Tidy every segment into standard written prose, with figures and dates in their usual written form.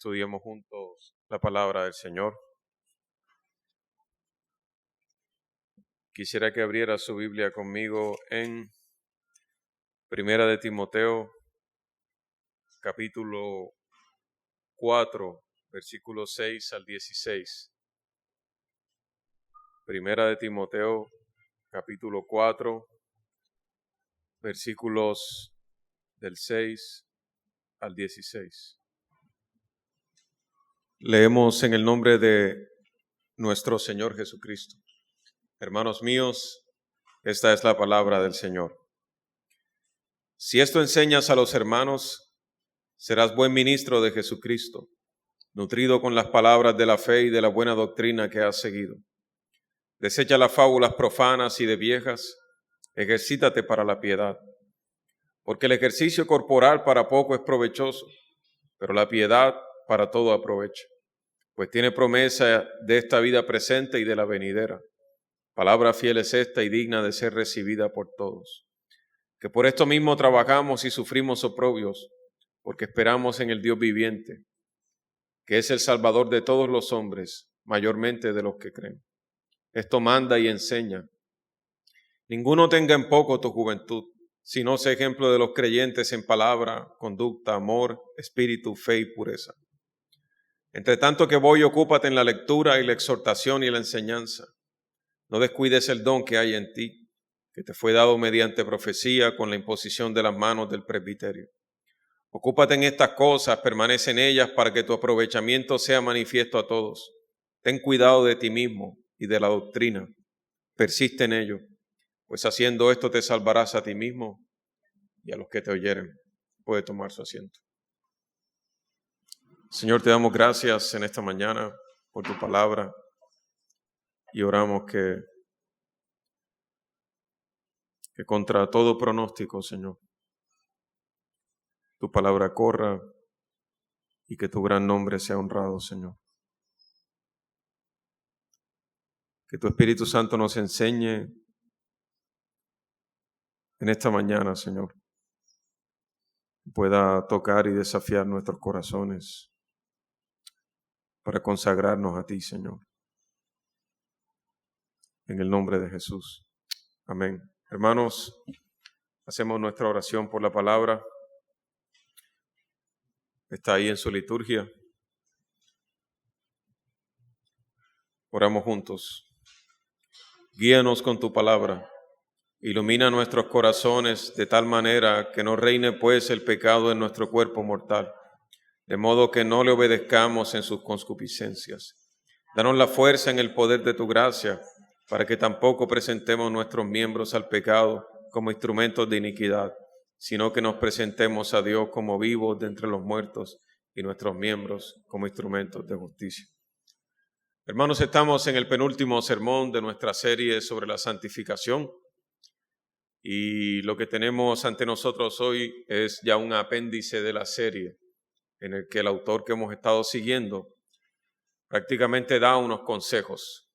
estudiemos juntos la palabra del Señor. Quisiera que abriera su Biblia conmigo en Primera de Timoteo, capítulo 4, versículos 6 al 16. Primera de Timoteo, capítulo 4, versículos del 6 al 16. Leemos en el nombre de nuestro Señor Jesucristo. Hermanos míos, esta es la palabra del Señor. Si esto enseñas a los hermanos, serás buen ministro de Jesucristo, nutrido con las palabras de la fe y de la buena doctrina que has seguido. Desecha las fábulas profanas y de viejas, ejercítate para la piedad, porque el ejercicio corporal para poco es provechoso, pero la piedad para todo aprovecha, pues tiene promesa de esta vida presente y de la venidera. Palabra fiel es esta y digna de ser recibida por todos. Que por esto mismo trabajamos y sufrimos oprobios, porque esperamos en el Dios viviente, que es el Salvador de todos los hombres, mayormente de los que creen. Esto manda y enseña. Ninguno tenga en poco tu juventud, sino sea ejemplo de los creyentes en palabra, conducta, amor, espíritu, fe y pureza. Entre tanto que voy, ocúpate en la lectura y la exhortación y la enseñanza. No descuides el don que hay en ti, que te fue dado mediante profecía con la imposición de las manos del presbiterio. Ocúpate en estas cosas, permanece en ellas para que tu aprovechamiento sea manifiesto a todos. Ten cuidado de ti mismo y de la doctrina. Persiste en ello, pues haciendo esto te salvarás a ti mismo y a los que te oyeren. Puede tomar su asiento. Señor, te damos gracias en esta mañana por tu palabra y oramos que contra todo pronóstico, Señor, tu palabra corra y que tu gran nombre sea honrado, Señor. Que tu Espíritu Santo nos enseñe en esta mañana, Señor, pueda tocar y desafiar nuestros corazones para consagrarnos a ti, Señor. En el nombre de Jesús. Amén. Hermanos, hacemos nuestra oración por la palabra. Está ahí en su liturgia. Oramos juntos. Guíanos con tu palabra. Ilumina nuestros corazones de tal manera que no reine pues el pecado en nuestro cuerpo mortal, de modo que no le obedezcamos en sus concupiscencias. Danos la fuerza en el poder de tu gracia, para que tampoco presentemos nuestros miembros al pecado como instrumentos de iniquidad, sino que nos presentemos a Dios como vivos de entre los muertos y nuestros miembros como instrumentos de justicia. Hermanos, estamos en el penúltimo sermón de nuestra serie sobre la santificación. Y lo que tenemos ante nosotros hoy es ya un apéndice de la serie en el que el autor que hemos estado siguiendo prácticamente da unos consejos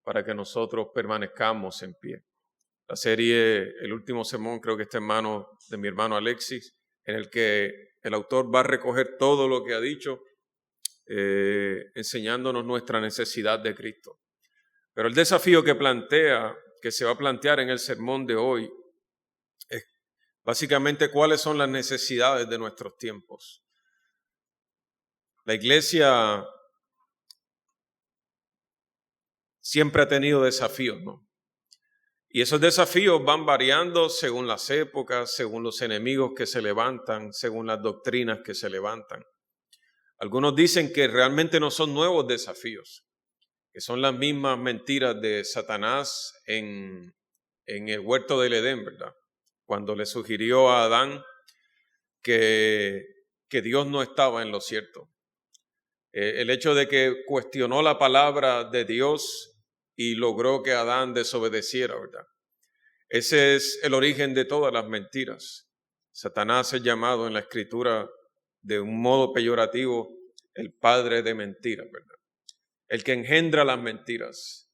para que nosotros permanezcamos en pie. La serie, el último sermón creo que está en manos de mi hermano Alexis, en el que el autor va a recoger todo lo que ha dicho, enseñándonos nuestra necesidad de Cristo. Pero el desafío que se va a plantear en el sermón de hoy es básicamente cuáles son las necesidades de nuestros tiempos. La iglesia siempre ha tenido desafíos, ¿no? Y esos desafíos van variando según las épocas, según los enemigos que se levantan, según las doctrinas que se levantan. Algunos dicen que realmente no son nuevos desafíos, que son las mismas mentiras de Satanás en el huerto del Edén, ¿verdad? Cuando le sugirió a Adán que Dios no estaba en lo cierto. El hecho de que cuestionó la palabra de Dios y logró que Adán desobedeciera, ¿verdad? Ese es el origen de todas las mentiras. Satanás es llamado en la Escritura de un modo peyorativo el padre de mentiras, ¿verdad? El que engendra las mentiras,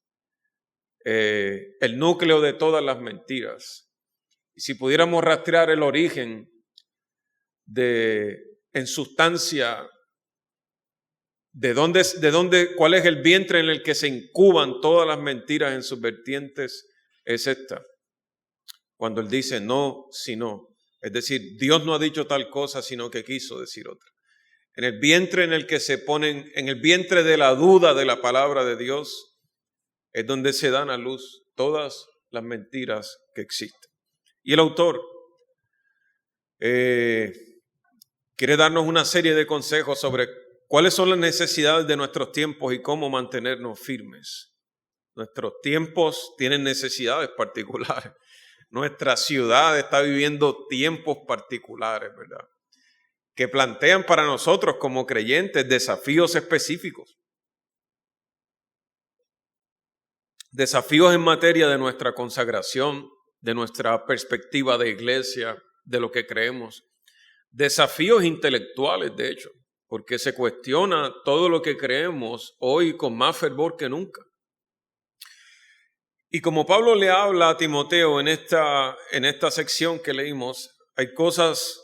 el núcleo de todas las mentiras. Y si pudiéramos rastrear el origen de en sustancia, cuál es el vientre en el que se incuban todas las mentiras en sus vertientes, es esta. Cuando él dice no, sino. Es decir, Dios no ha dicho tal cosa, sino que quiso decir otra. En el vientre en el que se ponen, en el vientre de la duda de la palabra de Dios, es donde se dan a luz todas las mentiras que existen. Y el autor quiere darnos una serie de consejos sobre cuáles son las necesidades de nuestros tiempos y cómo mantenernos firmes. Nuestros tiempos tienen necesidades particulares. Nuestra ciudad está viviendo tiempos particulares, ¿verdad? Que plantean para nosotros como creyentes desafíos específicos. Desafíos en materia de nuestra consagración, de nuestra perspectiva de iglesia, de lo que creemos. Desafíos intelectuales, de hecho, porque se cuestiona todo lo que creemos hoy con más fervor que nunca. Y como Pablo le habla a Timoteo en esta sección que leímos, hay cosas.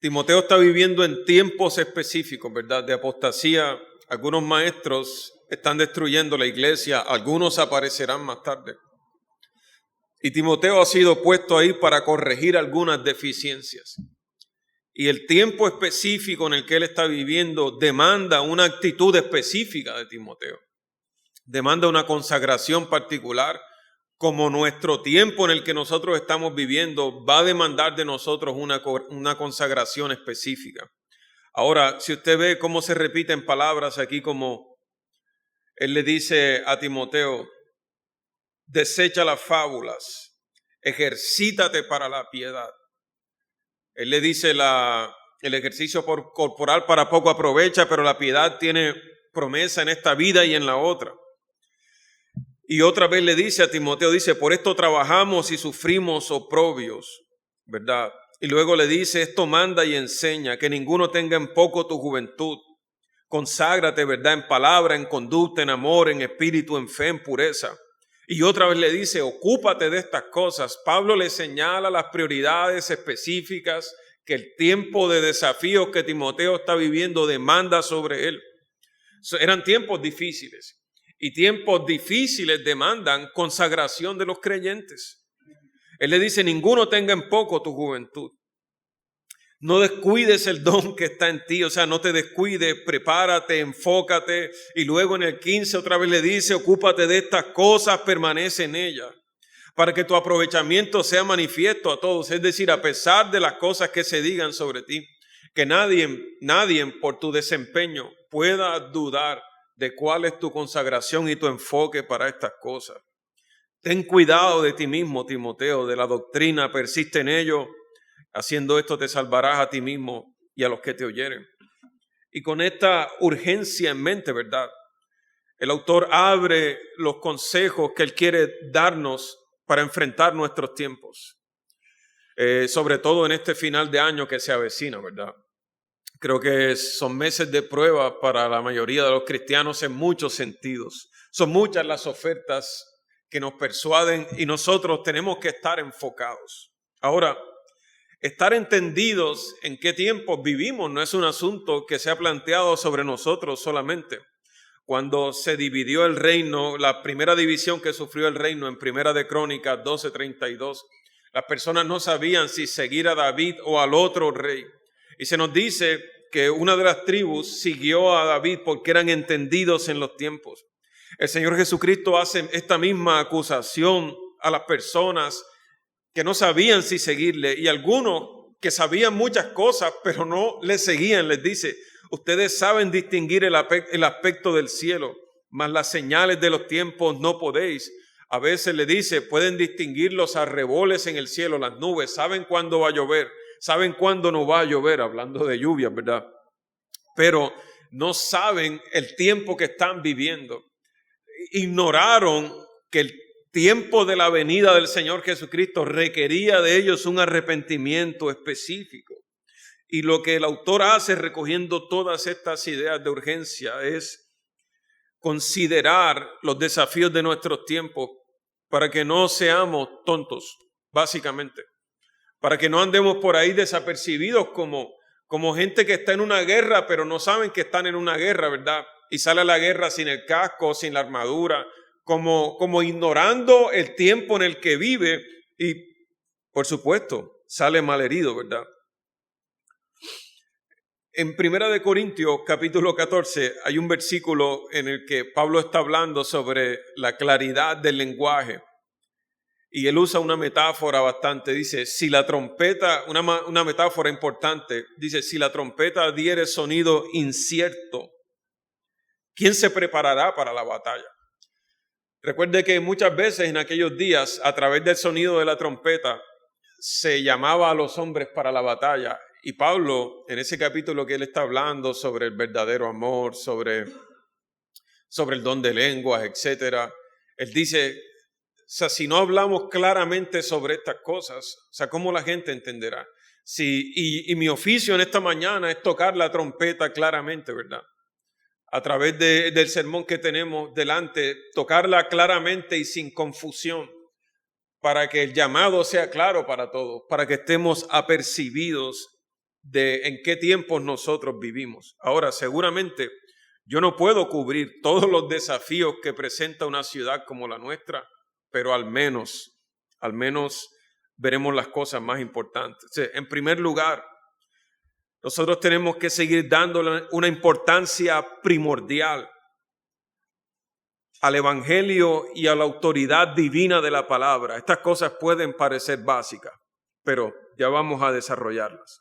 Timoteo está viviendo en tiempos específicos, ¿verdad? De apostasía. Algunos maestros están destruyendo la iglesia, algunos aparecerán más tarde. Y Timoteo ha sido puesto ahí para corregir algunas deficiencias. Y el tiempo específico en el que él está viviendo demanda una actitud específica de Timoteo. Demanda una consagración particular, como nuestro tiempo en el que nosotros estamos viviendo va a demandar de nosotros una consagración específica. Ahora, si usted ve cómo se repiten palabras aquí, como él le dice a Timoteo, desecha las fábulas, ejercítate para la piedad. Él le dice el ejercicio corporal para poco aprovecha, pero la piedad tiene promesa en esta vida y en la otra. Y otra vez le dice a Timoteo, dice, por esto trabajamos y sufrimos oprobios, ¿verdad? Y luego le dice, esto manda y enseña, que ninguno tenga en poco tu juventud. Conságrate, ¿verdad? En palabra, en conducta, en amor, en espíritu, en fe, en pureza. Y otra vez le dice, ocúpate de estas cosas. Pablo le señala las prioridades específicas que el tiempo de desafíos que Timoteo está viviendo demanda sobre él. Eran tiempos difíciles. Y tiempos difíciles demandan consagración de los creyentes. Él le dice, ninguno tenga en poco tu juventud. No descuides el don que está en ti, o sea, no te descuides, prepárate, enfócate. Y luego en el 15 otra vez le dice, ocúpate de estas cosas, permanece en ellas, para que tu aprovechamiento sea manifiesto a todos. Es decir, a pesar de las cosas que se digan sobre ti, que nadie por tu desempeño pueda dudar de cuál es tu consagración y tu enfoque para estas cosas. Ten cuidado de ti mismo, Timoteo, de la doctrina, persiste en ello. Haciendo esto te salvarás a ti mismo y a los que te oyeren. Y con esta urgencia en mente, ¿verdad? El autor abre los consejos que él quiere darnos para enfrentar nuestros tiempos. Sobre todo en este final de año que se avecina, ¿verdad? Creo que son meses de prueba para la mayoría de los cristianos en muchos sentidos. Son muchas las ofertas que nos persuaden y nosotros tenemos que estar enfocados. Ahora, estar entendidos en qué tiempos vivimos no es un asunto que se ha planteado sobre nosotros solamente. Cuando se dividió el reino, la primera división que sufrió el reino en Primera de Crónicas 12:32, las personas no sabían si seguir a David o al otro rey. Y se nos dice que una de las tribus siguió a David porque eran entendidos en los tiempos. El Señor Jesucristo hace esta misma acusación a las personas que no sabían si seguirle, y algunos que sabían muchas cosas pero no le seguían, les dice, ustedes saben distinguir el aspecto del cielo, mas las señales de los tiempos no podéis. A veces le dice, pueden distinguir los arreboles en el cielo, las nubes, saben cuándo va a llover, saben cuándo no va a llover, hablando de lluvia, ¿verdad? Pero no saben el tiempo que están viviendo. Ignoraron que el tiempo de la venida del Señor Jesucristo requería de ellos un arrepentimiento específico. Y lo que el autor hace recogiendo todas estas ideas de urgencia es considerar los desafíos de nuestros tiempos para que no seamos tontos, básicamente. Para que no andemos por ahí desapercibidos como como gente que está en una guerra, pero no saben que están en una guerra, ¿verdad? Y sale a la guerra sin el casco, sin la armadura, como ignorando el tiempo en el que vive y, por supuesto, sale malherido, ¿verdad? En 1 Corintios capítulo 14 hay un versículo en el que Pablo está hablando sobre la claridad del lenguaje y él usa una metáfora bastante, dice, si la trompeta, una metáfora importante, dice, si la trompeta diere sonido incierto, ¿quién se preparará para la batalla? Recuerde que muchas veces en aquellos días, a través del sonido de la trompeta, se llamaba a los hombres para la batalla. Y Pablo, en ese capítulo que él está hablando sobre el verdadero amor, sobre el don de lenguas, etcétera, él dice, o sea, si no hablamos claramente sobre estas cosas, o sea, ¿cómo la gente entenderá? Y mi oficio en esta mañana es tocar la trompeta claramente, ¿verdad? A través del sermón que tenemos delante, tocarla claramente y sin confusión, para que el llamado sea claro para todos, para que estemos apercibidos de en qué tiempos nosotros vivimos. Ahora, seguramente yo no puedo cubrir todos los desafíos que presenta una ciudad como la nuestra, pero al menos veremos las cosas más importantes. O sea, en primer lugar, nosotros tenemos que seguir dándole una importancia primordial al evangelio y a la autoridad divina de la palabra. Estas cosas pueden parecer básicas, pero ya vamos a desarrollarlas.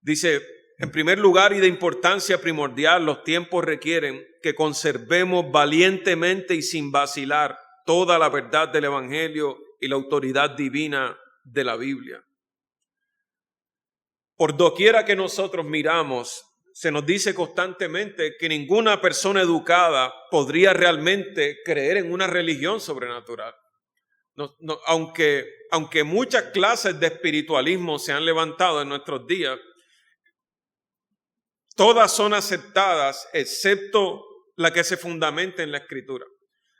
Dice, en primer lugar y de importancia primordial, los tiempos requieren que conservemos valientemente y sin vacilar toda la verdad del evangelio y la autoridad divina de la Biblia. Por doquiera que nosotros miramos, se nos dice constantemente que ninguna persona educada podría realmente creer en una religión sobrenatural. Aunque muchas clases de espiritualismo se han levantado en nuestros días, todas son aceptadas excepto la que se fundamenta en la Escritura.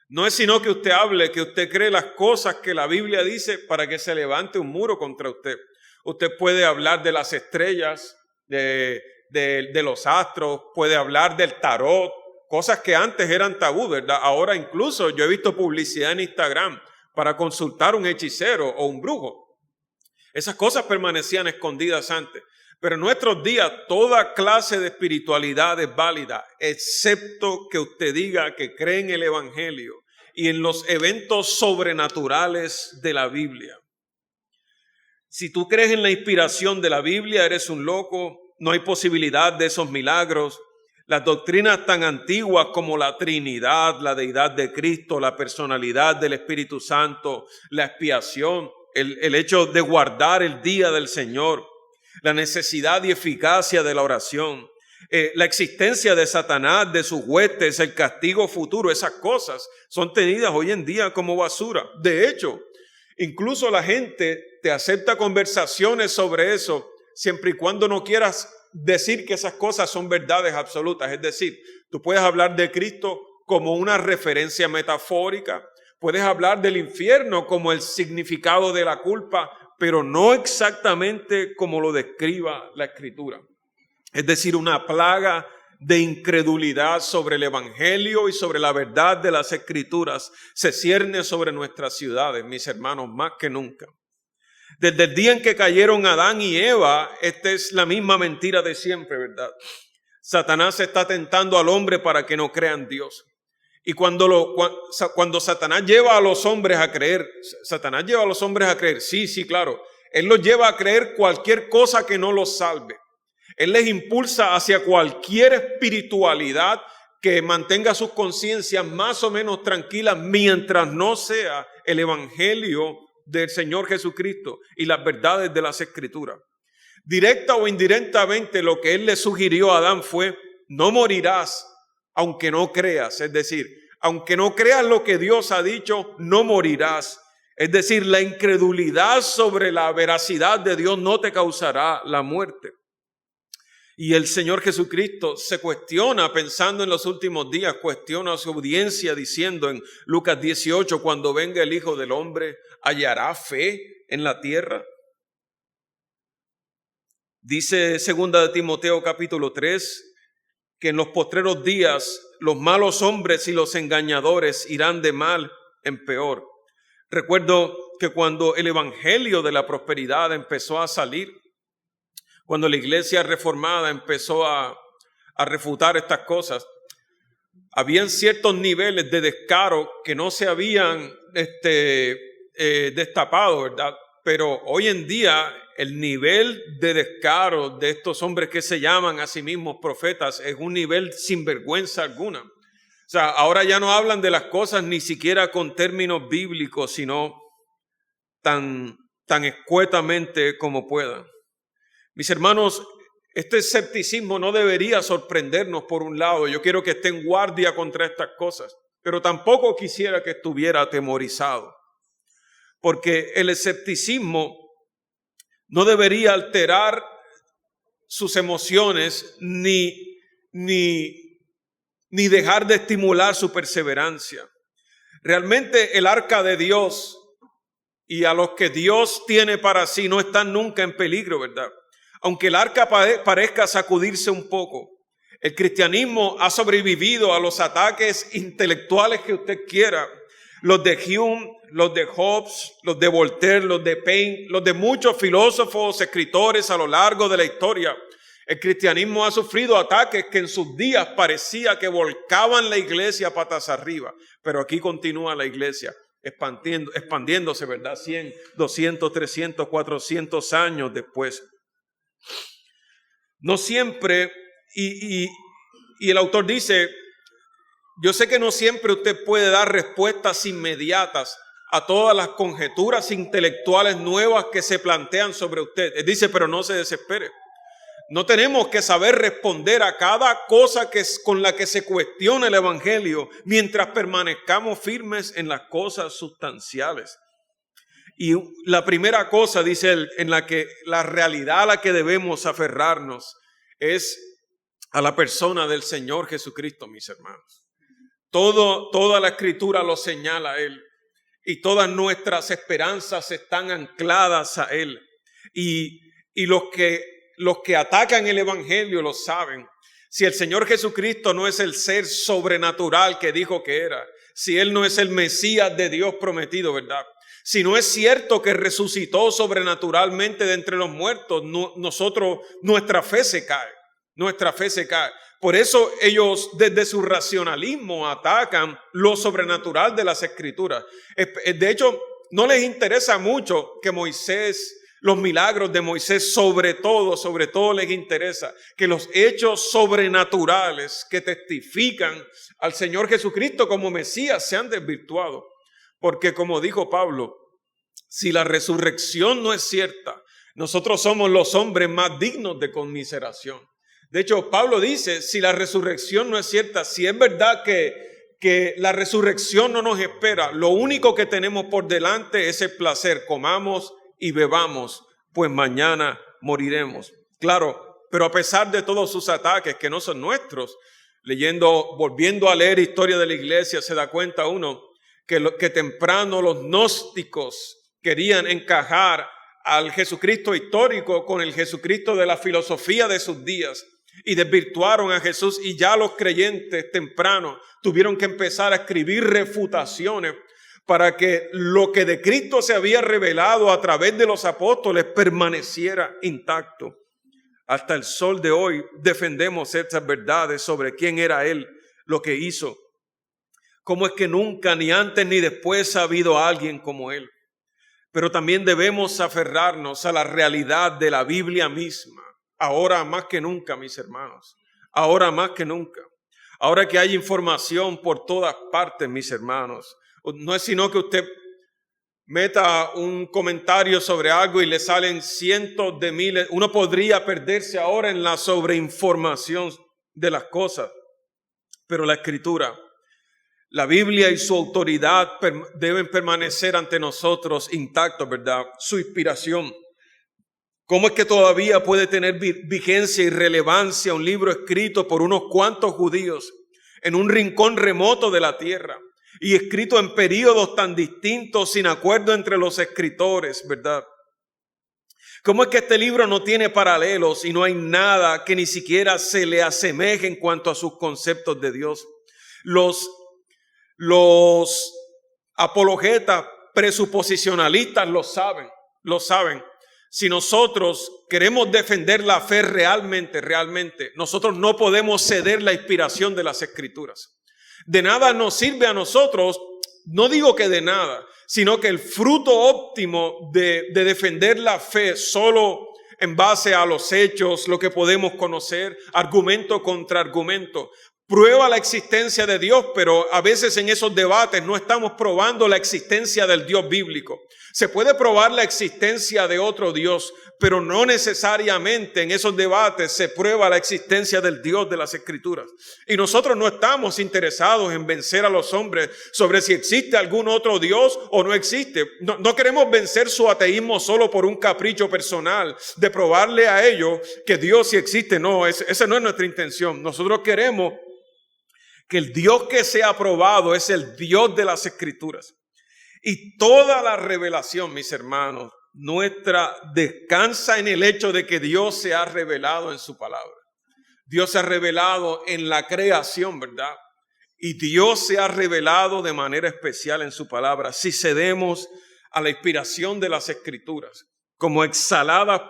No es sino que usted hable, que usted cree las cosas que la Biblia dice para que se levante un muro contra usted. Usted puede hablar de las estrellas, de los astros, puede hablar del tarot, cosas que antes eran tabú, ¿verdad? Ahora incluso yo he visto publicidad en Instagram para consultar un hechicero o un brujo. Esas cosas permanecían escondidas antes. Pero en nuestros días toda clase de espiritualidad es válida, excepto que usted diga que cree en el evangelio y en los eventos sobrenaturales de la Biblia. Si tú crees en la inspiración de la Biblia, eres un loco, no hay posibilidad de esos milagros. Las doctrinas tan antiguas como la Trinidad, la deidad de Cristo, la personalidad del Espíritu Santo, la expiación, el hecho de guardar el día del Señor, la necesidad y eficacia de la oración, la existencia de Satanás, de sus huestes, el castigo futuro, esas cosas son tenidas hoy en día como basura. De hecho, incluso la gente te acepta conversaciones sobre eso siempre y cuando no quieras decir que esas cosas son verdades absolutas. Es decir, tú puedes hablar de Cristo como una referencia metafórica, puedes hablar del infierno como el significado de la culpa, pero no exactamente como lo describa la Escritura. Es decir, una plaga de incredulidad sobre el evangelio y sobre la verdad de las Escrituras se cierne sobre nuestras ciudades, mis hermanos, más que nunca. Desde el día en que cayeron Adán y Eva, esta es la misma mentira de siempre, ¿verdad? Satanás está tentando al hombre para que no crea en Dios. Y cuando Satanás lleva a los hombres a creer, sí, claro, él los lleva a creer cualquier cosa que no los salve. Él les impulsa hacia cualquier espiritualidad que mantenga sus conciencias más o menos tranquilas mientras no sea el evangelio del Señor Jesucristo y las verdades de las Escrituras. Directa o indirectamente lo que él le sugirió a Adán fue: no morirás aunque no creas. Es decir, aunque no creas lo que Dios ha dicho, no morirás. Es decir, la incredulidad sobre la veracidad de Dios no te causará la muerte. Y el Señor Jesucristo se cuestiona, pensando en los últimos días, cuestiona a su audiencia diciendo en Lucas 18, cuando venga el Hijo del Hombre, ¿hallará fe en la tierra? Dice 2 de Timoteo capítulo 3 que en los postreros días los malos hombres y los engañadores irán de mal en peor. Recuerdo que cuando el evangelio de la prosperidad empezó a salir, cuando la iglesia reformada empezó a refutar estas cosas, habían ciertos niveles de descaro que no se habían destapado, ¿verdad? Pero hoy en día el nivel de descaro de estos hombres que se llaman a sí mismos profetas es un nivel sin vergüenza alguna. O sea, ahora ya no hablan de las cosas ni siquiera con términos bíblicos, sino tan escuetamente como puedan. Mis hermanos, este escepticismo no debería sorprendernos por un lado. Yo quiero que esté en guardia contra estas cosas, pero tampoco quisiera que estuviera atemorizado, porque el escepticismo no debería alterar sus emociones ni dejar de estimular su perseverancia. Realmente el arca de Dios y a los que Dios tiene para sí no están nunca en peligro, ¿verdad? Aunque el arca parezca sacudirse un poco, el cristianismo ha sobrevivido a los ataques intelectuales que usted quiera, los de Hume, los de Hobbes, los de Voltaire, los de Paine, los de muchos filósofos, escritores a lo largo de la historia. El cristianismo ha sufrido ataques que en sus días parecía que volcaban la iglesia patas arriba, pero aquí continúa la iglesia expandiéndose, ¿verdad? 100, 200, 300, 400 años después. No siempre, y el autor dice, yo sé que no siempre usted puede dar respuestas inmediatas a todas las conjeturas intelectuales nuevas que se plantean sobre usted. Él dice, pero no se desespere. No tenemos que saber responder a cada cosa con la que se cuestiona el evangelio mientras permanezcamos firmes en las cosas sustanciales. Y la primera cosa, dice él, en la que la realidad a la que debemos aferrarnos es a la persona del Señor Jesucristo, mis hermanos. Toda la escritura lo señala a Él y todas nuestras esperanzas están ancladas a Él. Y los que atacan el evangelio lo saben. Si el Señor Jesucristo no es el ser sobrenatural que dijo que era, si Él no es el Mesías de Dios prometido, ¿verdad? Si no es cierto que resucitó sobrenaturalmente de entre los muertos, nuestra fe se cae. Nuestra fe se cae. Por eso ellos desde su racionalismo atacan lo sobrenatural de las Escrituras. De hecho, no les interesa mucho que los milagros de Moisés, sobre todo les interesa que los hechos sobrenaturales que testifican al Señor Jesucristo como Mesías sean desvirtuados. Porque como dijo Pablo, si la resurrección no es cierta, nosotros somos los hombres más dignos de conmiseración. De hecho, Pablo dice, si la resurrección no es cierta, si es verdad que la resurrección no nos espera, lo único que tenemos por delante es el placer, comamos y bebamos, pues mañana moriremos. Claro, pero a pesar de todos sus ataques que no son nuestros, volviendo a leer historia de la iglesia, se da cuenta uno que temprano los gnósticos querían encajar al Jesucristo histórico con el Jesucristo de la filosofía de sus días y desvirtuaron a Jesús, y ya los creyentes temprano tuvieron que empezar a escribir refutaciones para que lo que de Cristo se había revelado a través de los apóstoles permaneciera intacto. Hasta el sol de hoy defendemos estas verdades sobre quién era Él, lo que hizo. Cómo es que nunca, ni antes ni después, ha habido alguien como Él. Pero también debemos aferrarnos a la realidad de la Biblia misma. Ahora más que nunca, mis hermanos. Ahora más que nunca. Ahora que hay información por todas partes, mis hermanos. No es sino que usted meta un comentario sobre algo y le salen cientos de miles. Uno podría perderse ahora en la sobreinformación de las cosas. Pero la Escritura, la Biblia y su autoridad deben permanecer ante nosotros intactos, ¿verdad? Su inspiración. ¿Cómo es que todavía puede tener vigencia y relevancia un libro escrito por unos cuantos judíos en un rincón remoto de la tierra y escrito en períodos tan distintos, sin acuerdo entre los escritores, ¿verdad? ¿Cómo es que este libro no tiene paralelos y no hay nada que ni siquiera se le asemeje en cuanto a sus conceptos de Dios? Los apologetas presuposicionalistas lo saben. Si nosotros queremos defender la fe realmente, nosotros no podemos ceder la inspiración de las Escrituras. De nada nos sirve a nosotros, no digo que de nada, sino que el fruto óptimo de defender la fe solo en base a los hechos, lo que podemos conocer, argumento contra argumento, prueba la existencia de Dios, pero a veces en esos debates no estamos probando la existencia del Dios bíblico. Se puede probar la existencia de otro Dios, pero no necesariamente en esos debates se prueba la existencia del Dios de las Escrituras. Y nosotros no estamos interesados en vencer a los hombres sobre si existe algún otro Dios o no existe. No queremos vencer su ateísmo solo por un capricho personal de probarle a ellos que Dios sí existe. No, esa no es nuestra intención. Nosotros queremos que el Dios que sea probado es el Dios de las Escrituras. Y toda la revelación, mis hermanos, nuestra descansa en el hecho de que Dios se ha revelado en su palabra. Dios se ha revelado en la creación, ¿verdad? Y Dios se ha revelado de manera especial en su palabra. Si cedemos a la inspiración de las Escrituras, como exhaladas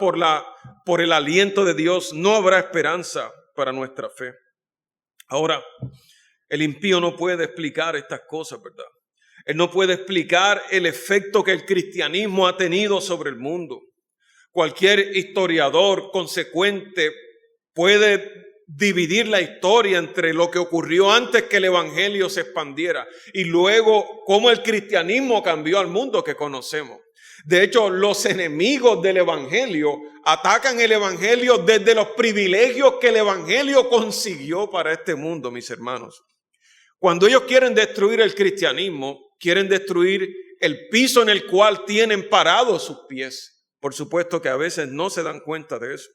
por el aliento de Dios, no habrá esperanza para nuestra fe. Ahora, el impío no puede explicar estas cosas, ¿verdad? Él no puede explicar el efecto que el cristianismo ha tenido sobre el mundo. Cualquier historiador consecuente puede dividir la historia entre lo que ocurrió antes que el evangelio se expandiera y luego cómo el cristianismo cambió al mundo que conocemos. De hecho, los enemigos del evangelio atacan el evangelio desde los privilegios que el evangelio consiguió para este mundo, mis hermanos. Cuando ellos quieren destruir el cristianismo, quieren destruir el piso en el cual tienen parados sus pies. Por supuesto que a veces no se dan cuenta de eso.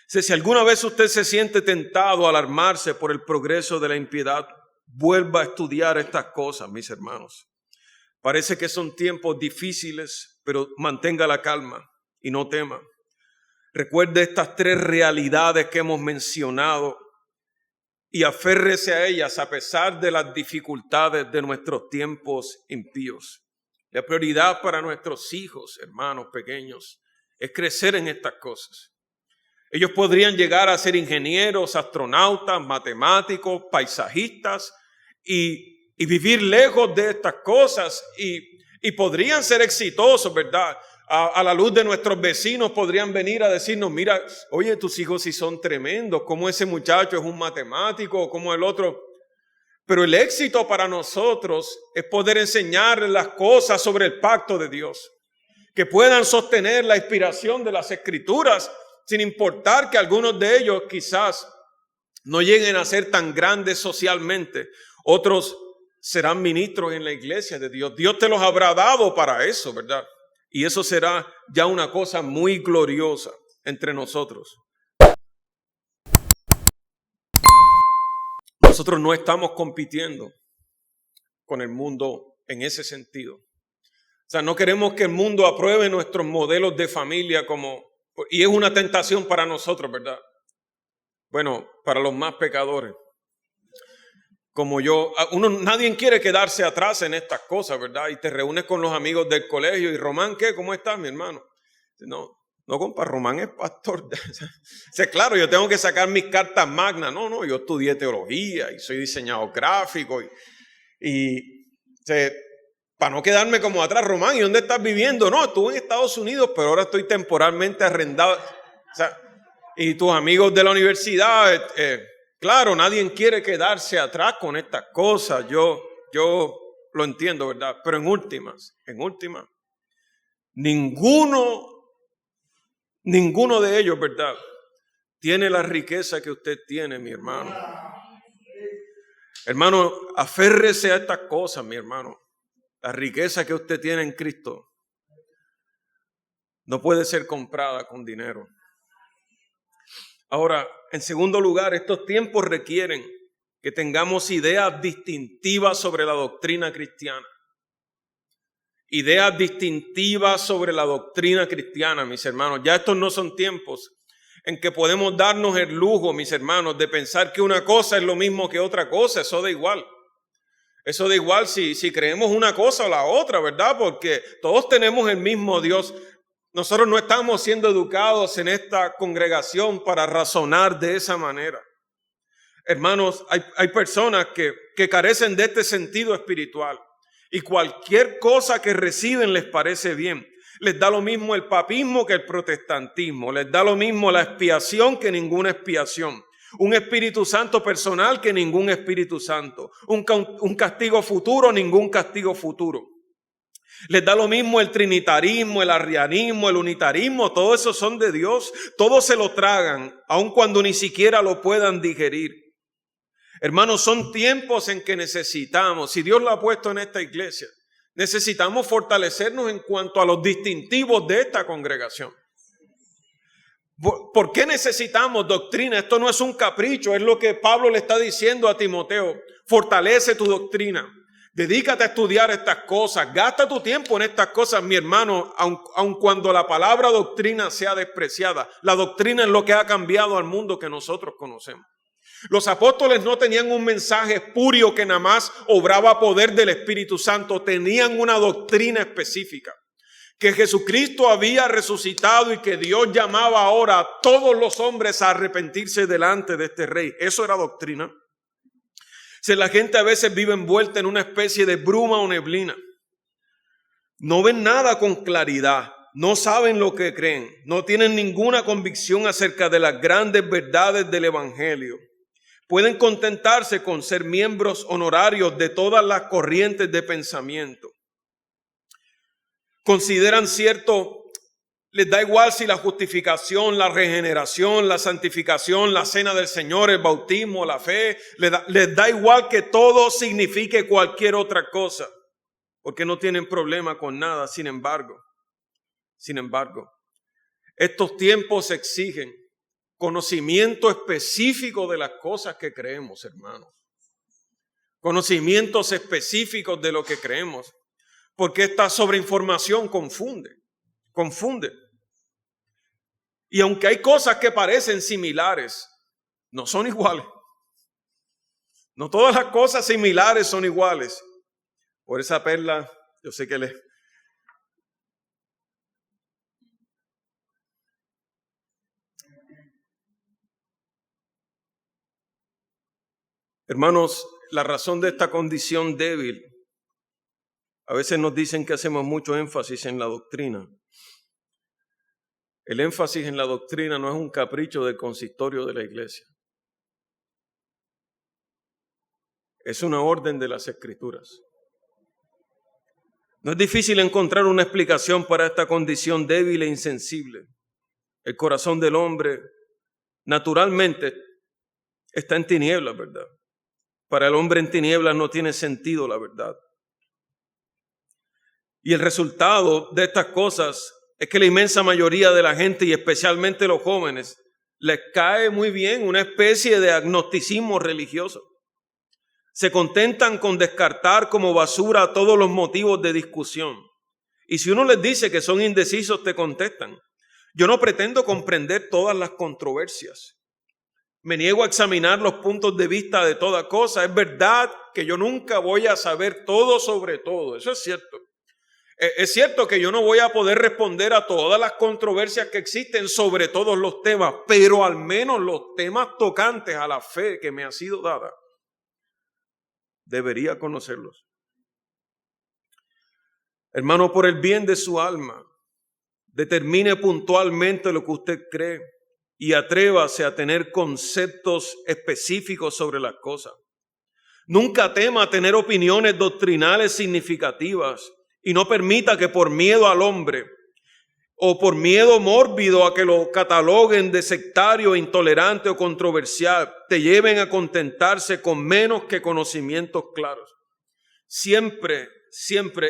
Si alguna vez usted se siente tentado a alarmarse por el progreso de la impiedad, vuelva a estudiar estas cosas, mis hermanos. Parece que son tiempos difíciles, pero mantenga la calma y no tema. Recuerde estas tres realidades que hemos mencionado y aférrese a ellas a pesar de las dificultades de nuestros tiempos impíos. La prioridad para nuestros hijos, hermanos pequeños, es crecer en estas cosas. Ellos podrían llegar a ser ingenieros, astronautas, matemáticos, paisajistas y vivir lejos de estas cosas y podrían ser exitosos, ¿verdad? A la luz de nuestros vecinos podrían venir a decirnos, mira, oye, tus hijos sí son tremendos, como ese muchacho es un matemático, como el otro. Pero el éxito para nosotros es poder enseñar las cosas sobre el pacto de Dios, que puedan sostener la inspiración de las Escrituras, sin importar que algunos de ellos quizás no lleguen a ser tan grandes socialmente. Otros serán ministros en la iglesia de Dios. Dios te los habrá dado para eso, ¿verdad? Y eso será ya una cosa muy gloriosa entre nosotros. Nosotros no estamos compitiendo con el mundo en ese sentido. O sea, no queremos que el mundo apruebe nuestros modelos de familia y es una tentación para nosotros, ¿verdad? Bueno, para los más pecadores. Como yo, nadie quiere quedarse atrás en estas cosas, ¿verdad? Y te reúnes con los amigos del colegio y Román, ¿qué? ¿Cómo estás, mi hermano? No, compa, Román es pastor. Claro, yo tengo que sacar mis cartas magnas. No, yo estudié teología y soy diseñador gráfico para no quedarme como atrás, Román, ¿y dónde estás viviendo? No, estuve en Estados Unidos, pero ahora estoy temporalmente arrendado. Y tus amigos de la universidad, claro, nadie quiere quedarse atrás con estas cosas. Yo lo entiendo, ¿verdad? Pero en última, ninguno de ellos, ¿verdad? Tiene la riqueza que usted tiene, mi hermano. Hermano, aférrese a estas cosas, mi hermano. La riqueza que usted tiene en Cristo no puede ser comprada con dinero. Ahora, en segundo lugar, estos tiempos requieren que tengamos ideas distintivas sobre la doctrina cristiana. ideas distintivas sobre la doctrina cristiana, mis hermanos. Ya estos no son tiempos en que podemos darnos el lujo, mis hermanos, de pensar que una cosa es lo mismo que otra cosa. Eso da igual. Eso da igual si creemos una cosa o la otra, ¿verdad? Porque todos tenemos el mismo Dios. Nosotros no estamos siendo educados en esta congregación para razonar de esa manera. Hermanos, hay personas que carecen de este sentido espiritual y cualquier cosa que reciben les parece bien. Les da lo mismo el papismo que el protestantismo. Les da lo mismo la expiación que ninguna expiación. Un Espíritu Santo personal que ningún Espíritu Santo. Un castigo futuro, ningún castigo futuro. Les da lo mismo el trinitarismo, el arrianismo, el unitarismo. Todo eso son de Dios. Todos se lo tragan, aun cuando ni siquiera lo puedan digerir. Hermanos, son tiempos en que necesitamos, si Dios lo ha puesto en esta iglesia, necesitamos fortalecernos en cuanto a los distintivos de esta congregación. ¿Por qué necesitamos doctrina? Esto no es un capricho, es lo que Pablo le está diciendo a Timoteo. Fortalece tu doctrina, dedícate a estudiar estas cosas, gasta tu tiempo en estas cosas, mi hermano, aun cuando la palabra doctrina sea despreciada. La doctrina es lo que ha cambiado al mundo que nosotros conocemos. Los apóstoles no tenían un mensaje espurio que nada más obraba poder del Espíritu Santo. Tenían una doctrina específica. Que Jesucristo había resucitado y que Dios llamaba ahora a todos los hombres a arrepentirse delante de este rey. Eso era doctrina. Si la gente a veces vive envuelta en una especie de bruma o neblina. No ven nada con claridad. No saben lo que creen. No tienen ninguna convicción acerca de las grandes verdades del Evangelio. Pueden contentarse con ser miembros honorarios de todas las corrientes de pensamiento. Consideran cierto, les da igual si la justificación, la regeneración, la santificación, la cena del Señor, el bautismo, la fe, les da igual que todo signifique cualquier otra cosa, porque no tienen problema con nada. Sin embargo, estos tiempos exigen conocimiento específico de las cosas que creemos, hermanos. Conocimientos específicos de lo que creemos. Porque esta sobreinformación confunde. Y aunque hay cosas que parecen similares, no son iguales. No todas las cosas similares son iguales. Por esa perla, yo sé que Hermanos, la razón de esta condición débil, a veces nos dicen que hacemos mucho énfasis en la doctrina. El énfasis en la doctrina no es un capricho del consistorio de la iglesia. Es una orden de las Escrituras. No es difícil encontrar una explicación para esta condición débil e insensible. El corazón del hombre naturalmente está en tinieblas, ¿verdad? Para el hombre en tinieblas no tiene sentido la verdad. Y el resultado de estas cosas es que la inmensa mayoría de la gente, y especialmente los jóvenes, les cae muy bien una especie de agnosticismo religioso. Se contentan con descartar como basura todos los motivos de discusión. Y si uno les dice que son indecisos, te contestan: yo no pretendo comprender todas las controversias. Me niego a examinar los puntos de vista de toda cosa. Es verdad que yo nunca voy a saber todo sobre todo. Eso es cierto. Es cierto que yo no voy a poder responder a todas las controversias que existen sobre todos los temas, pero al menos los temas tocantes a la fe que me ha sido dada, debería conocerlos. Hermano, por el bien de su alma, determine puntualmente lo que usted cree y atrévase a tener conceptos específicos sobre las cosas. Nunca tema tener opiniones doctrinales significativas y no permita que por miedo al hombre o por miedo mórbido a que lo cataloguen de sectario, intolerante o controversial, te lleven a contentarse con menos que conocimientos claros. Siempre,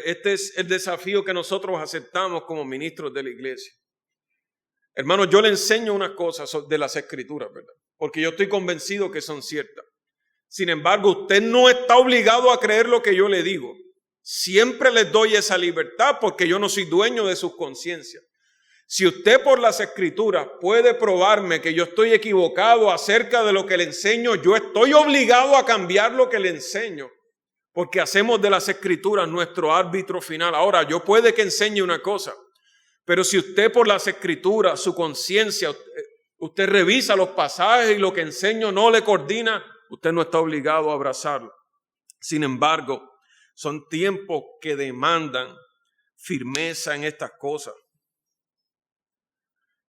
este es el desafío que nosotros aceptamos como ministros de la iglesia. Hermanos, yo le enseño unas cosas de las Escrituras, ¿verdad? Porque yo estoy convencido que son ciertas. Sin embargo, usted no está obligado a creer lo que yo le digo. Siempre les doy esa libertad porque yo no soy dueño de sus conciencias. Si usted por las Escrituras puede probarme que yo estoy equivocado acerca de lo que le enseño, yo estoy obligado a cambiar lo que le enseño, porque hacemos de las Escrituras nuestro árbitro final. Ahora, yo puede que enseñe una cosa, pero si usted por las Escrituras, su conciencia, usted revisa los pasajes y lo que enseño no le coordina, usted no está obligado a abrazarlo. Sin embargo, son tiempos que demandan firmeza en estas cosas.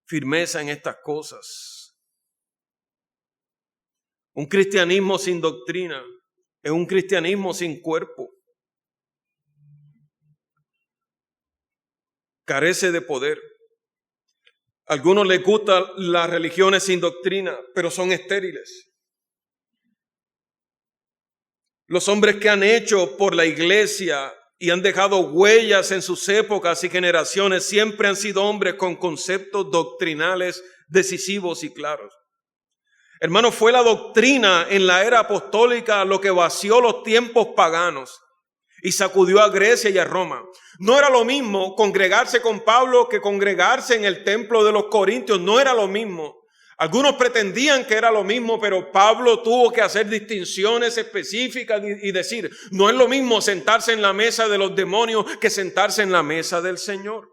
Firmeza en estas cosas. Un cristianismo sin doctrina es un cristianismo sin cuerpo. Carece de poder. A algunos les gustan las religiones sin doctrina, pero son estériles. Los hombres que han hecho por la iglesia y han dejado huellas en sus épocas y generaciones siempre han sido hombres con conceptos doctrinales decisivos y claros. Hermano, fue la doctrina en la era apostólica lo que vació los tiempos paganos y sacudió a Grecia y a Roma. No era lo mismo congregarse con Pablo que congregarse en el templo de los Corintios. No era lo mismo. Algunos pretendían que era lo mismo, pero Pablo tuvo que hacer distinciones específicas y decir, no es lo mismo sentarse en la mesa de los demonios que sentarse en la mesa del Señor.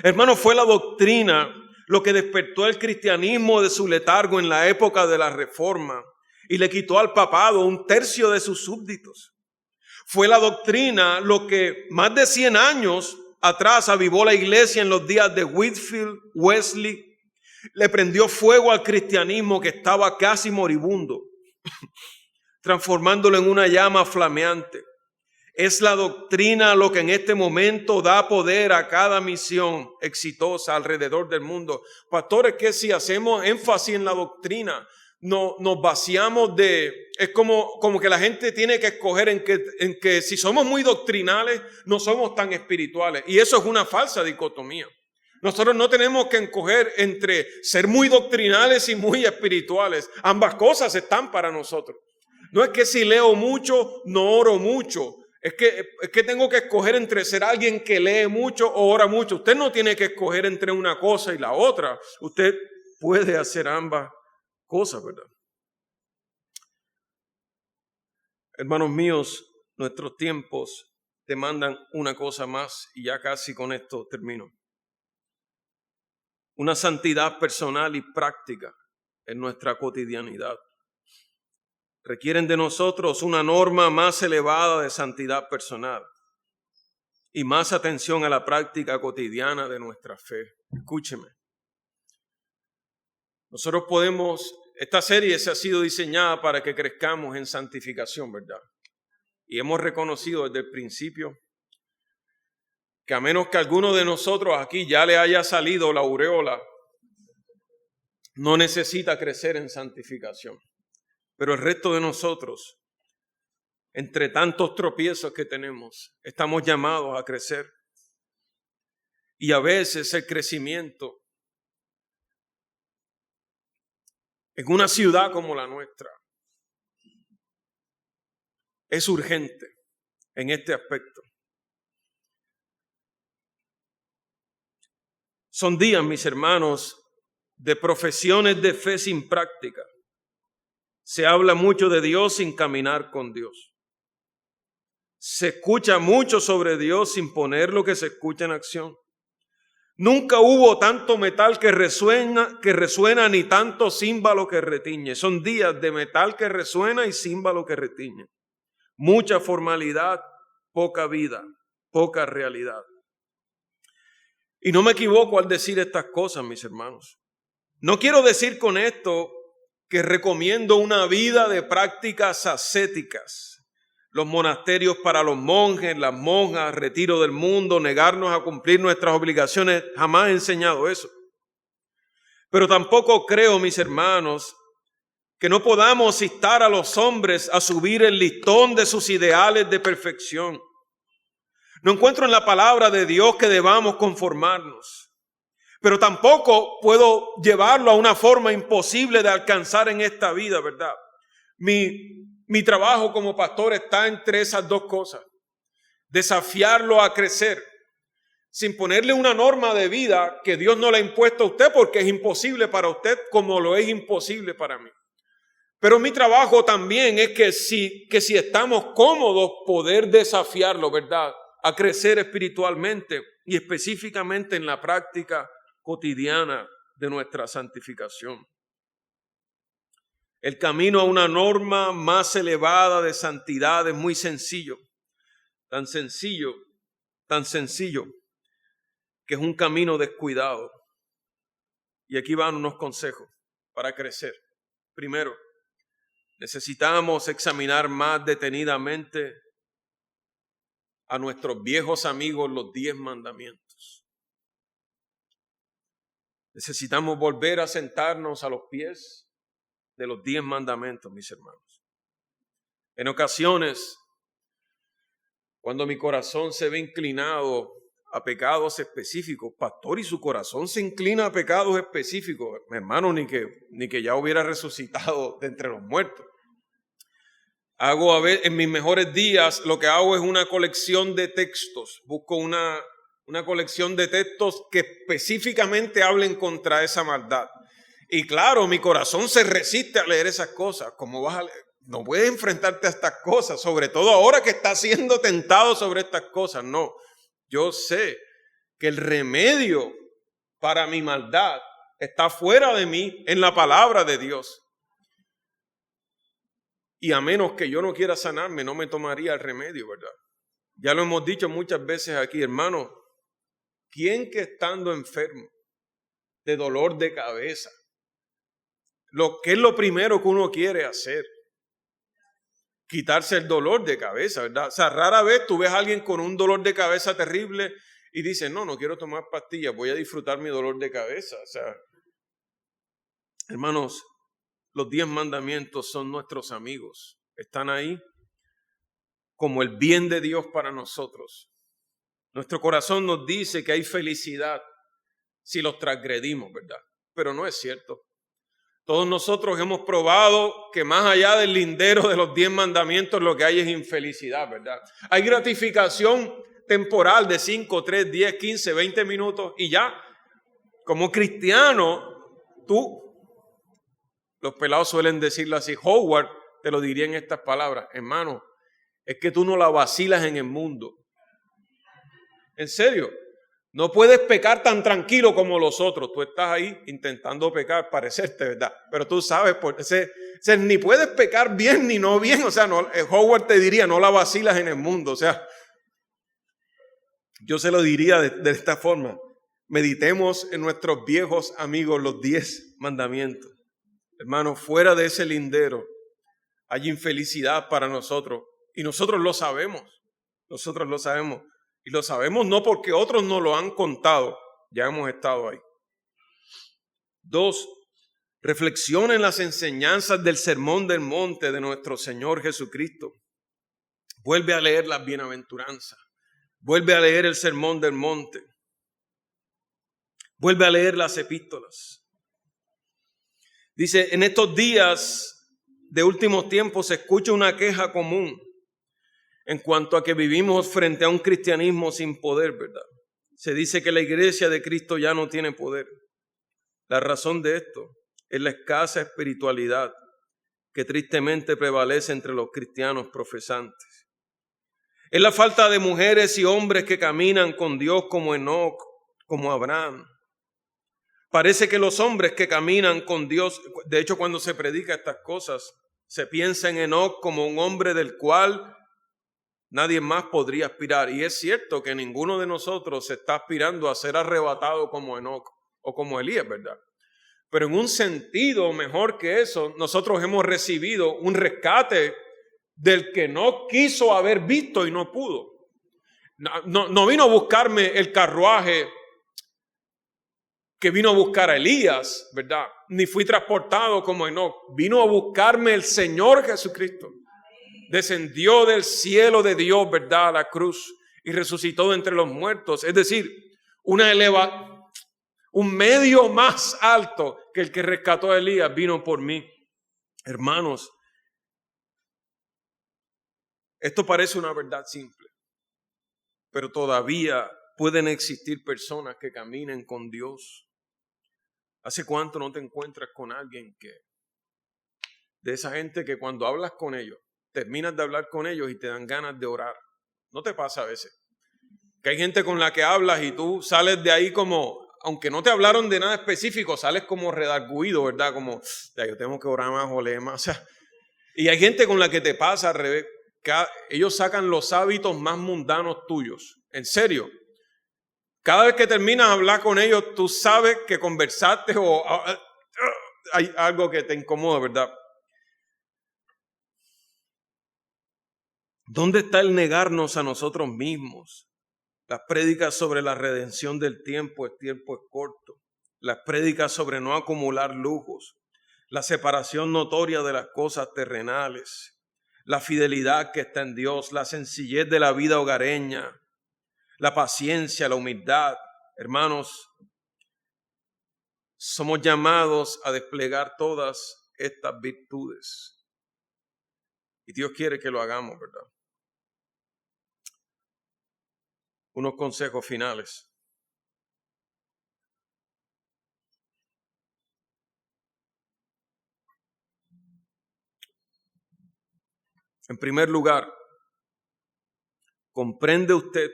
Hermano, fue la doctrina lo que despertó el cristianismo de su letargo en la época de la Reforma y le quitó al papado 1/3 de sus súbditos. Fue la doctrina lo que más de 100 años atrás avivó la iglesia en los días de Whitefield, Wesley. Le prendió fuego al cristianismo que estaba casi moribundo, transformándolo en una llama flameante. Es la doctrina lo que en este momento da poder a cada misión exitosa alrededor del mundo. Pastores, que si hacemos énfasis en la doctrina, nos vaciamos es como que la gente tiene que escoger en que si somos muy doctrinales, no somos tan espirituales. Y eso es una falsa dicotomía. Nosotros no tenemos que escoger entre ser muy doctrinales y muy espirituales. Ambas cosas están para nosotros. No es que si leo mucho, no oro mucho. Es que tengo que escoger entre ser alguien que lee mucho o ora mucho. Usted no tiene que escoger entre una cosa y la otra. Usted puede hacer ambas cosas, ¿verdad? Hermanos míos, nuestros tiempos demandan una cosa más y ya casi con esto termino. Una santidad personal y práctica en nuestra cotidianidad. Requieren de nosotros una norma más elevada de santidad personal y más atención a la práctica cotidiana de nuestra fe. Escúcheme. Nosotros esta serie se ha sido diseñada para que crezcamos en santificación, ¿verdad? Y hemos reconocido desde el principio que a menos que alguno de nosotros aquí ya le haya salido la aureola, no necesita crecer en santificación. Pero el resto de nosotros, entre tantos tropiezos que tenemos, estamos llamados a crecer. Y a veces el crecimiento en una ciudad como la nuestra es urgente en este aspecto. Son días, mis hermanos, de profesiones de fe sin práctica. Se habla mucho de Dios sin caminar con Dios. Se escucha mucho sobre Dios sin poner lo que se escucha en acción. Nunca hubo tanto metal que resuena ni tanto címbalo que retiñe. Son días de metal que resuena y címbalo que retiñe. Mucha formalidad, poca vida, poca realidad. Y no me equivoco al decir estas cosas, mis hermanos. No quiero decir con esto que recomiendo una vida de prácticas ascéticas. Los monasterios para los monjes, las monjas, retiro del mundo, negarnos a cumplir nuestras obligaciones. Jamás he enseñado eso. Pero tampoco creo, mis hermanos, que no podamos instar a los hombres a subir el listón de sus ideales de perfección. No encuentro en la palabra de Dios que debamos conformarnos, pero tampoco puedo llevarlo a una forma imposible de alcanzar en esta vida, ¿verdad? Mi trabajo como pastor está entre esas dos cosas. desafiarlo a crecer, sin ponerle una norma de vida que Dios no le ha impuesto a usted porque es imposible para usted como lo es imposible para mí. Pero mi trabajo también es que si estamos cómodos, poder desafiarlo, ¿verdad?, a crecer espiritualmente y específicamente en la práctica cotidiana de nuestra santificación. El camino a una norma más elevada de santidad es muy sencillo, tan sencillo, que es un camino descuidado. Y aquí van unos consejos para crecer. Primero, necesitamos examinar más detenidamente a nuestros viejos amigos los 10 mandamientos. Necesitamos volver a sentarnos a los pies de los 10 mandamientos, mis hermanos. En ocasiones, cuando mi corazón se ve inclinado a pecados específicos, pastor, y su corazón se inclina a pecados específicos, mi hermano, ni que ya hubiera resucitado de entre los muertos. Hago a ver, en mis mejores días, lo que hago es una colección de textos. Busco una colección de textos que específicamente hablen contra esa maldad. Y claro, mi corazón se resiste a leer esas cosas. ¿Cómo vas a leer? No puedes enfrentarte a estas cosas, sobre todo ahora que estás siendo tentado sobre estas cosas. No, yo sé que el remedio para mi maldad está fuera de mí, en la palabra de Dios. Y a menos que yo no quiera sanarme, no me tomaría el remedio, ¿verdad? Ya lo hemos dicho muchas veces aquí, hermano. ¿Quién que estando enfermo de dolor de cabeza, qué es lo primero que uno quiere hacer? Quitarse el dolor de cabeza, ¿verdad? O sea, rara vez tú ves a alguien con un dolor de cabeza terrible y dice, no quiero tomar pastillas, voy a disfrutar mi dolor de cabeza. O sea, hermanos, los 10 mandamientos son nuestros amigos. Están ahí como el bien de Dios para nosotros. Nuestro corazón nos dice que hay felicidad si los transgredimos, ¿verdad? Pero no es cierto. Todos nosotros hemos probado que más allá del lindero de los 10 mandamientos lo que hay es infelicidad, ¿verdad? Hay gratificación temporal de 5, 3, 10, 15, 20 minutos y ya. Como cristiano, los pelados suelen decirlo así, Howard te lo diría en estas palabras, hermano, es que tú no la vacilas en el mundo. En serio, no puedes pecar tan tranquilo como los otros. Tú estás ahí intentando pecar, parecerte, ¿verdad? Pero tú sabes, ni puedes pecar bien ni no bien. O sea, Howard te diría, no la vacilas en el mundo. O sea, yo se lo diría de esta forma. Meditemos en nuestros viejos amigos los 10 mandamientos. Hermano, fuera de ese lindero hay infelicidad para nosotros. Y nosotros lo sabemos. Nosotros lo sabemos. Y lo sabemos no porque otros nos lo han contado, ya hemos estado ahí. 2, reflexiona en las enseñanzas del Sermón del Monte de nuestro Señor Jesucristo. Vuelve a leer las bienaventuranzas, vuelve a leer el Sermón del Monte, vuelve a leer las epístolas. Dice, en estos días de últimos tiempos se escucha una queja común en cuanto a que vivimos frente a un cristianismo sin poder, ¿verdad? Se dice que la iglesia de Cristo ya no tiene poder. La razón de esto es la escasa espiritualidad que tristemente prevalece entre los cristianos profesantes. Es la falta de mujeres y hombres que caminan con Dios como Enoc, como Abraham. Parece que los hombres que caminan con Dios, de hecho cuando se predica estas cosas, se piensa en Enoc como un hombre del cual nadie más podría aspirar. Y es cierto que ninguno de nosotros se está aspirando a ser arrebatado como Enoc o como Elías, ¿verdad? Pero en un sentido mejor que eso, nosotros hemos recibido un rescate del que no quiso haber visto y no pudo. No vino a buscarme el carruaje que vino a buscar a Elías, ¿verdad? Ni fui transportado como Enoc. Vino a buscarme el Señor Jesucristo. Descendió del cielo de Dios, ¿verdad?, a la cruz y resucitó de entre los muertos. Es decir, un medio más alto que el que rescató a Elías vino por mí. Hermanos, esto parece una verdad simple, pero todavía pueden existir personas que caminen con Dios. ¿Hace cuánto no te encuentras con alguien de esa gente que cuando hablas con ellos, terminas de hablar con ellos y te dan ganas de orar? ¿No te pasa a veces? Que hay gente con la que hablas y tú sales de ahí como, aunque no te hablaron de nada específico, sales como redarguido, ¿verdad? Como, ya, yo tengo que orar más o leer más. O sea, y hay gente con la que te pasa al revés. Ellos sacan los hábitos más mundanos tuyos. En serio. Cada vez que terminas de hablar con ellos, tú sabes que conversaste o hay algo que te incomoda, ¿verdad? ¿Dónde está el negarnos a nosotros mismos? Las prédicas sobre la redención del tiempo, el tiempo es corto. Las prédicas sobre no acumular lujos. La separación notoria de las cosas terrenales. La fidelidad que está en Dios. La sencillez de la vida hogareña. La paciencia, la humildad. Hermanos, somos llamados a desplegar todas estas virtudes. Y Dios quiere que lo hagamos, ¿verdad? Unos consejos finales. En primer lugar, ¿comprende usted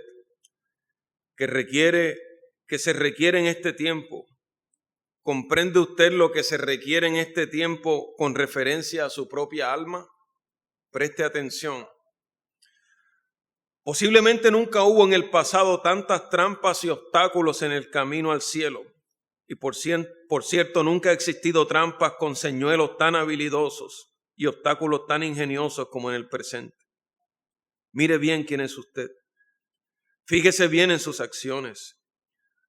que se requiere en este tiempo? ¿Comprende usted lo que se requiere en este tiempo con referencia a su propia alma? Preste atención. Posiblemente nunca hubo en el pasado tantas trampas y obstáculos en el camino al cielo. Y por cierto, nunca ha existido trampas con señuelos tan habilidosos y obstáculos tan ingeniosos como en el presente. Mire bien quién es usted. Fíjese bien en sus acciones.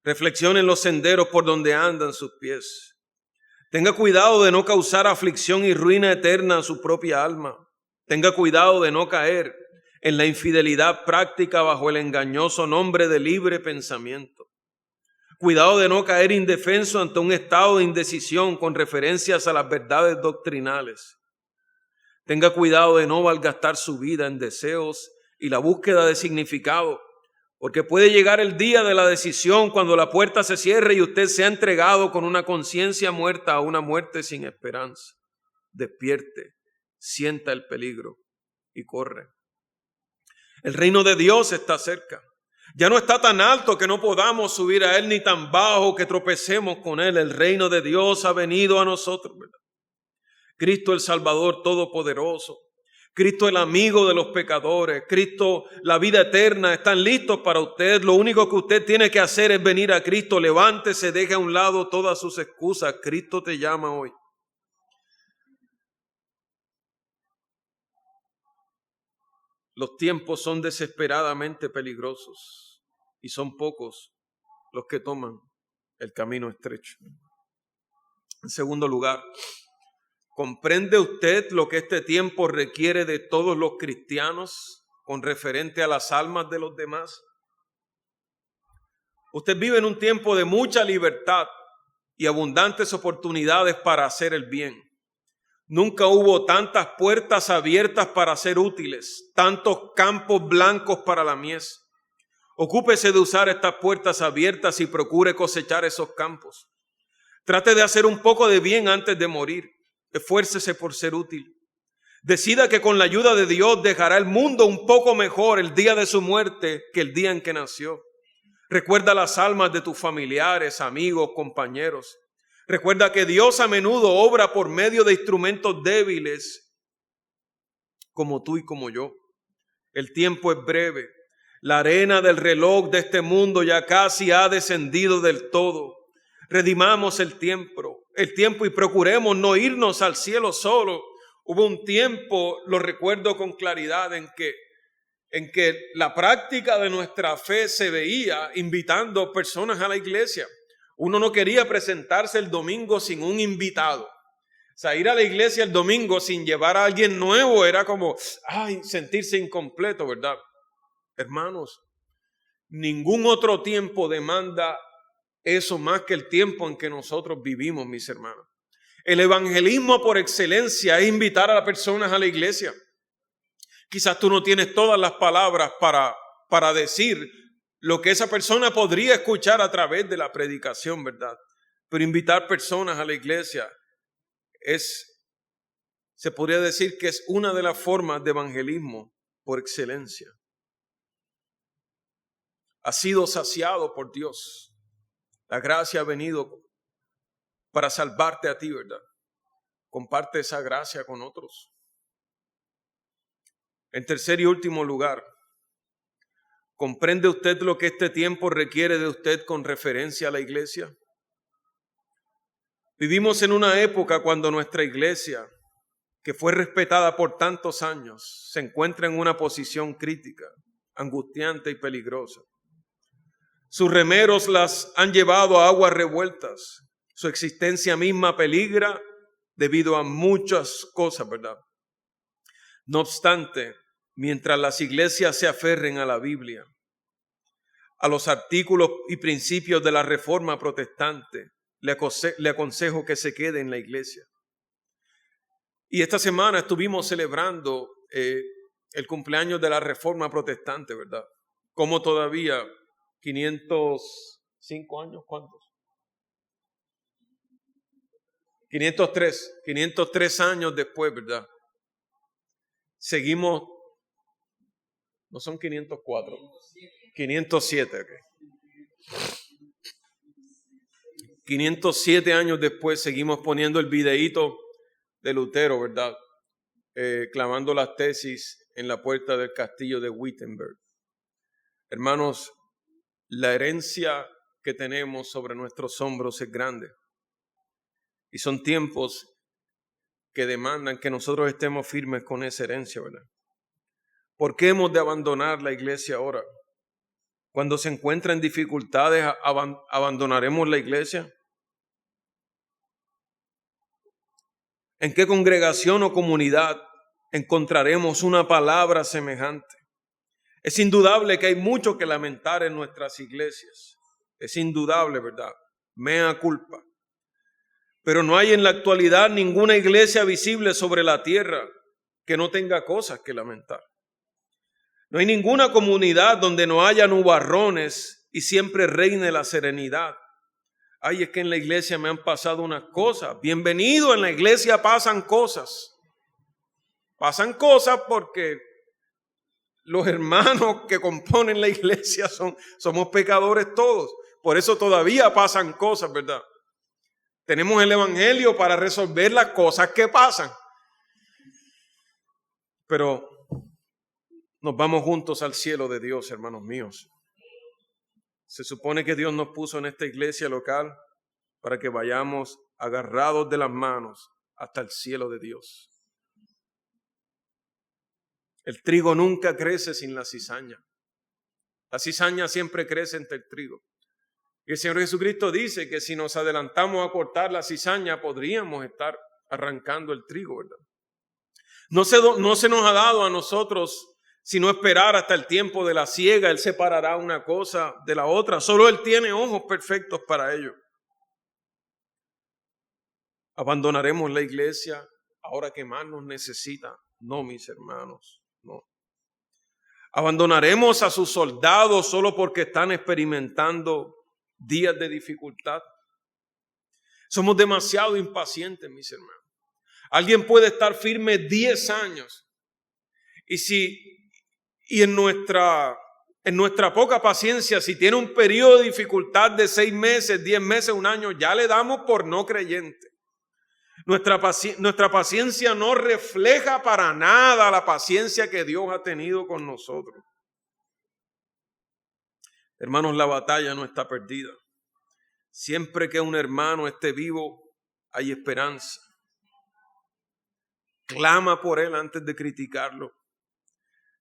Reflexione en los senderos por donde andan sus pies. Tenga cuidado de no causar aflicción y ruina eterna a su propia alma. Tenga cuidado de no caer en la infidelidad práctica bajo el engañoso nombre de libre pensamiento. Cuidado de no caer indefenso ante un estado de indecisión con referencias a las verdades doctrinales. Tenga cuidado de no malgastar su vida en deseos y la búsqueda de significado, porque puede llegar el día de la decisión cuando la puerta se cierre y usted se ha entregado con una conciencia muerta a una muerte sin esperanza. Despierte, sienta el peligro y corre. El reino de Dios está cerca. Ya no está tan alto que no podamos subir a Él, ni tan bajo que tropecemos con Él. El reino de Dios ha venido a nosotros, ¿verdad? Cristo el Salvador Todopoderoso. Cristo el amigo de los pecadores. Cristo la vida eterna. Están listos para usted. Lo único que usted tiene que hacer es venir a Cristo. Levántese, deje a un lado todas sus excusas. Cristo te llama hoy. Los tiempos son desesperadamente peligrosos y son pocos los que toman el camino estrecho. En segundo lugar, ¿comprende usted lo que este tiempo requiere de todos los cristianos con referente a las almas de los demás? Usted vive en un tiempo de mucha libertad y abundantes oportunidades para hacer el bien. Nunca hubo tantas puertas abiertas para ser útiles, tantos campos blancos para la mies. Ocúpese de usar estas puertas abiertas y procure cosechar esos campos. Trate de hacer un poco de bien antes de morir. Esfuércese por ser útil. Decida que con la ayuda de Dios dejará el mundo un poco mejor el día de su muerte que el día en que nació. Recuerda las almas de tus familiares, amigos, compañeros. Recuerda que Dios a menudo obra por medio de instrumentos débiles como tú y como yo. El tiempo es breve. La arena del reloj de este mundo ya casi ha descendido del todo. Redimamos el tiempo y procuremos no irnos al cielo solo. Hubo un tiempo, lo recuerdo con claridad, en que la práctica de nuestra fe se veía invitando personas a la iglesia. Uno no quería presentarse el domingo sin un invitado. O sea, ir a la iglesia el domingo sin llevar a alguien nuevo era como, sentirse incompleto, ¿verdad? Hermanos, ningún otro tiempo demanda eso más que el tiempo en que nosotros vivimos, mis hermanos. El evangelismo por excelencia es invitar a las personas a la iglesia. Quizás tú no tienes todas las palabras para para decir lo que esa persona podría escuchar a través de la predicación, ¿verdad? Pero invitar personas a la iglesia se podría decir que es una de las formas de evangelismo por excelencia. Has sido saciado por Dios. La gracia ha venido para salvarte a ti, ¿verdad? Comparte esa gracia con otros. En tercer y último lugar, ¿comprende usted lo que este tiempo requiere de usted con referencia a la iglesia? Vivimos en una época cuando nuestra iglesia, que fue respetada por tantos años, se encuentra en una posición crítica, angustiante y peligrosa. Sus remeros las han llevado a aguas revueltas. Su existencia misma peligra debido a muchas cosas, ¿verdad? No obstante, mientras las iglesias se aferren a la Biblia, a los artículos y principios de la Reforma Protestante, le aconsejo que se quede en la iglesia. Y esta semana estuvimos celebrando el cumpleaños de la Reforma Protestante, ¿verdad? Como todavía 505 años, ¿cuántos? 503 años después, ¿verdad? Seguimos, no son 504, 507, ok. 507 años después seguimos poniendo el videíto de Lutero, ¿verdad? Clamando las tesis en la puerta del castillo de Wittenberg. Hermanos, la herencia que tenemos sobre nuestros hombros es grande. Y son tiempos que demandan que nosotros estemos firmes con esa herencia, ¿verdad? ¿Por qué hemos de abandonar la iglesia ahora? Cuando se encuentra en dificultades, ¿abandonaremos la iglesia? ¿En qué congregación o comunidad encontraremos una palabra semejante? Es indudable que hay mucho que lamentar en nuestras iglesias. Es indudable, ¿verdad? Mea culpa. Pero no hay en la actualidad ninguna iglesia visible sobre la tierra que no tenga cosas que lamentar. No hay ninguna comunidad donde no haya nubarrones y siempre reine la serenidad. Ay, es que en la iglesia me han pasado unas cosas. Bienvenido, en la iglesia pasan cosas. Pasan cosas porque los hermanos que componen la iglesia somos pecadores todos. Por eso todavía pasan cosas, ¿verdad? Tenemos el evangelio para resolver las cosas que pasan. Pero nos vamos juntos al cielo de Dios, hermanos míos. Se supone que Dios nos puso en esta iglesia local para que vayamos agarrados de las manos hasta el cielo de Dios. El trigo nunca crece sin la cizaña. La cizaña siempre crece entre el trigo. Y el Señor Jesucristo dice que si nos adelantamos a cortar la cizaña, podríamos estar arrancando el trigo, ¿verdad? No se nos ha dado a nosotros sino esperar hasta el tiempo de la siega. Él separará una cosa de la otra. Solo Él tiene ojos perfectos para ello. ¿Abandonaremos la iglesia ahora que más nos necesita? No, mis hermanos, no. ¿Abandonaremos a sus soldados solo porque están experimentando días de dificultad? Somos demasiado impacientes, mis hermanos. Alguien puede estar firme 10 años y en nuestra poca paciencia, si tiene un periodo de dificultad de 6 meses, 10 meses, 1 año, ya le damos por no creyente. Nuestra paciencia no refleja para nada la paciencia que Dios ha tenido con nosotros. Hermanos, la batalla no está perdida. Siempre que un hermano esté vivo, hay esperanza. Clama por él antes de criticarlo.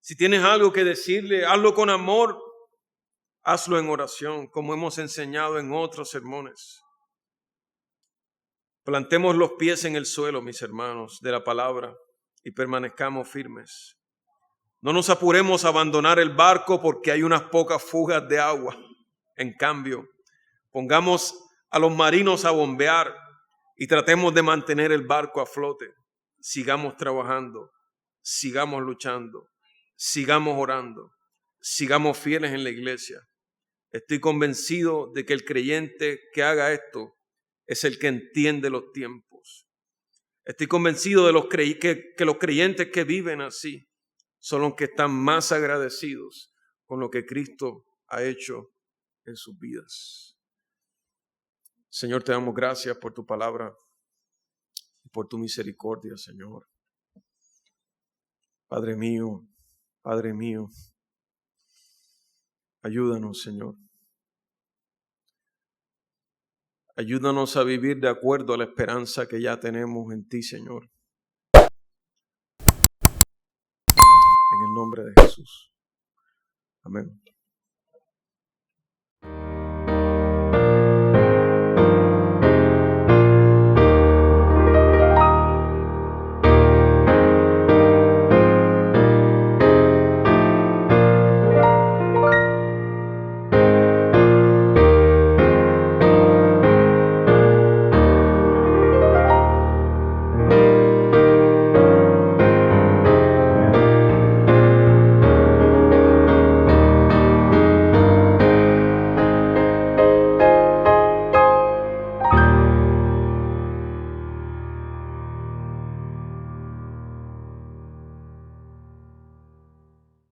Si tienes algo que decirle, hazlo con amor, hazlo en oración, como hemos enseñado en otros sermones. Plantemos los pies en el suelo, mis hermanos, de la palabra y permanezcamos firmes. No nos apuremos a abandonar el barco porque hay unas pocas fugas de agua. En cambio, pongamos a los marinos a bombear y tratemos de mantener el barco a flote. Sigamos trabajando, sigamos luchando, sigamos orando, sigamos fieles en la iglesia. Estoy convencido de que el creyente que haga esto es el que entiende los tiempos. Estoy convencido de que los creyentes que viven así son los que están más agradecidos con lo que Cristo ha hecho en sus vidas. Señor, te damos gracias por tu palabra y por tu misericordia, Señor. Padre mío, ayúdanos, Señor. Ayúdanos a vivir de acuerdo a la esperanza que ya tenemos en ti, Señor. En el nombre de Jesús. Amén.